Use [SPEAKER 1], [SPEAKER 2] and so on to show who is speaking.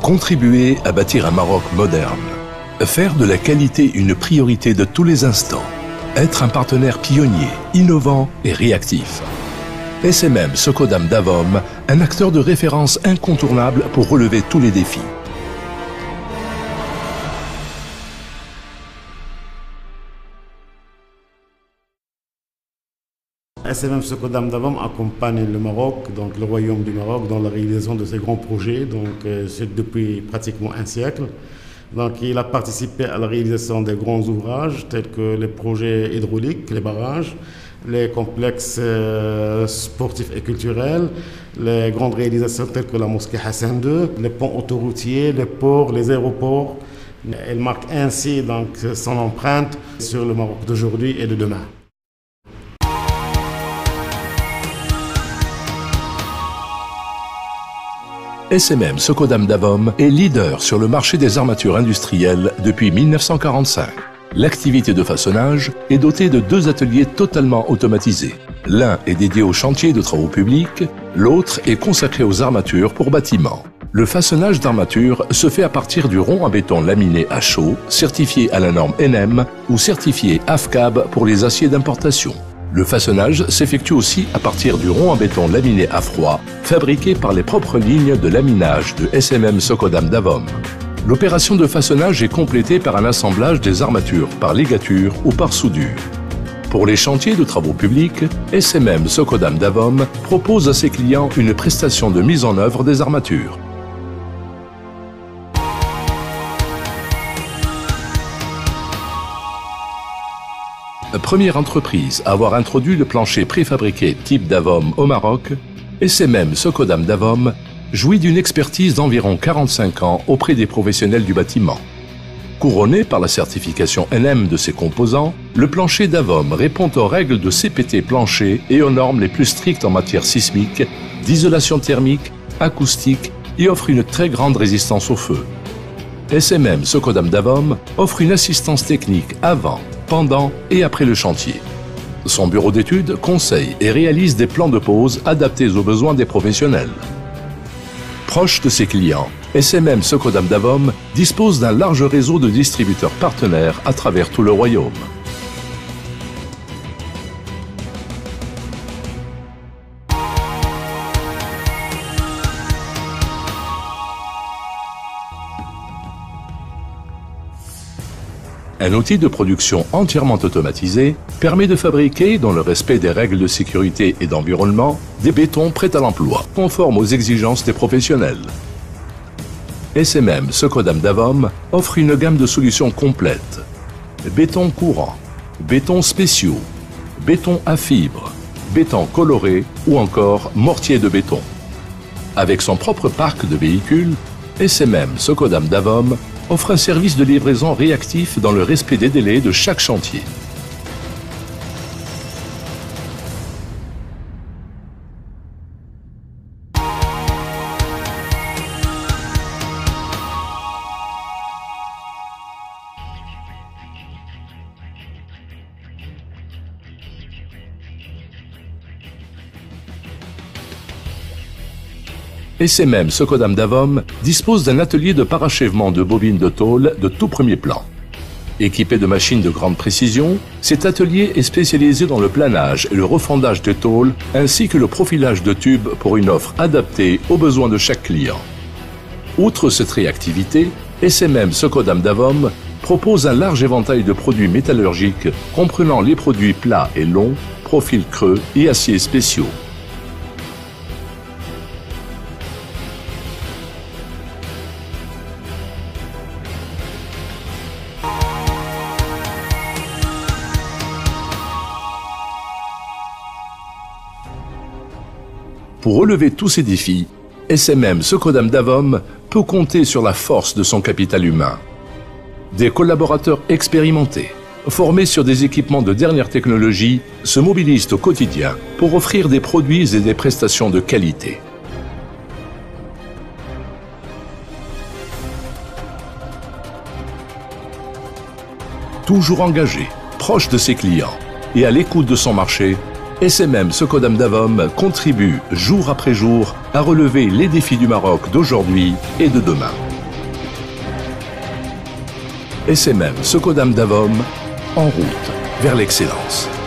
[SPEAKER 1] Contribuer à bâtir un Maroc moderne. Faire de la qualité une priorité de tous les instants. Être un partenaire pionnier, innovant et réactif. SMM Socodam Davom, un acteur de référence incontournable pour relever tous les défis.
[SPEAKER 2] SMM Socodam Davom accompagne le Maroc, donc le Royaume du Maroc, dans la réalisation de ces grands projets, c'est depuis pratiquement un siècle. Donc, il a participé à la réalisation des grands ouvrages tels que les projets hydrauliques, les barrages, les complexes sportifs et culturels, les grandes réalisations telles que la mosquée Hassan II, les ponts autoroutiers, les ports, les aéroports. Elle marque ainsi donc son empreinte sur le Maroc d'aujourd'hui et de demain.
[SPEAKER 1] SMM Socodam Davom est leader sur le marché des armatures industrielles depuis 1945. L'activité de façonnage est dotée de 2 ateliers totalement automatisés. L'un est dédié aux chantiers de travaux publics, l'autre est consacré aux armatures pour bâtiments. Le façonnage d'armatures se fait à partir du rond à béton laminé à chaud, certifié à la norme NM ou certifié AFCAB pour les aciers d'importation. Le façonnage s'effectue aussi à partir du rond en béton laminé à froid, fabriqué par les propres lignes de laminage de SMM Socodam Davom. L'opération de façonnage est complétée par un assemblage des armatures par ligature ou par soudure. Pour les chantiers de travaux publics, SMM Socodam Davom propose à ses clients une prestation de mise en œuvre des armatures. Première entreprise à avoir introduit le plancher préfabriqué type Davom au Maroc, SMM Socodam Davom jouit d'une expertise d'environ 45 ans auprès des professionnels du bâtiment. Couronné par la certification NM de ses composants, le plancher Davom répond aux règles de CPT plancher et aux normes les plus strictes en matière sismique, d'isolation thermique, acoustique et offre une très grande résistance au feu. SMM Socodam Davom offre une assistance technique avant, pendant et après le chantier. Son bureau d'études conseille et réalise des plans de pose adaptés aux besoins des professionnels. Proche de ses clients, SMM Socodam Davom dispose d'un large réseau de distributeurs partenaires à travers tout le royaume. Un outil de production entièrement automatisé permet de fabriquer, dans le respect des règles de sécurité et d'environnement, des bétons prêts à l'emploi, conformes aux exigences des professionnels. SMM Socodam Davom offre une gamme de solutions complètes. Béton courant, bétons spéciaux, béton à fibres, béton coloré ou encore mortier de béton. Avec son propre parc de véhicules, SMM Socodam Davom offre un service de livraison réactif dans le respect des délais de chaque chantier. SMM Socodam Davom dispose d'un atelier de parachèvement de bobines de tôle de tout premier plan. Équipé de machines de grande précision, cet atelier est spécialisé dans le planage et le refondage de tôle ainsi que le profilage de tubes pour une offre adaptée aux besoins de chaque client. Outre cette réactivité, SMM Socodam Davom propose un large éventail de produits métallurgiques comprenant les produits plats et longs, profils creux et aciers spéciaux. Pour relever tous ces défis, SMM Socodam Davom peut compter sur la force de son capital humain. Des collaborateurs expérimentés, formés sur des équipements de dernière technologie, se mobilisent au quotidien pour offrir des produits et des prestations de qualité. Toujours engagé, proche de ses clients et à l'écoute de son marché, SMM Socodam Davom contribue jour après jour à relever les défis du Maroc d'aujourd'hui et de demain. SMM Socodam Davom, en route vers l'excellence.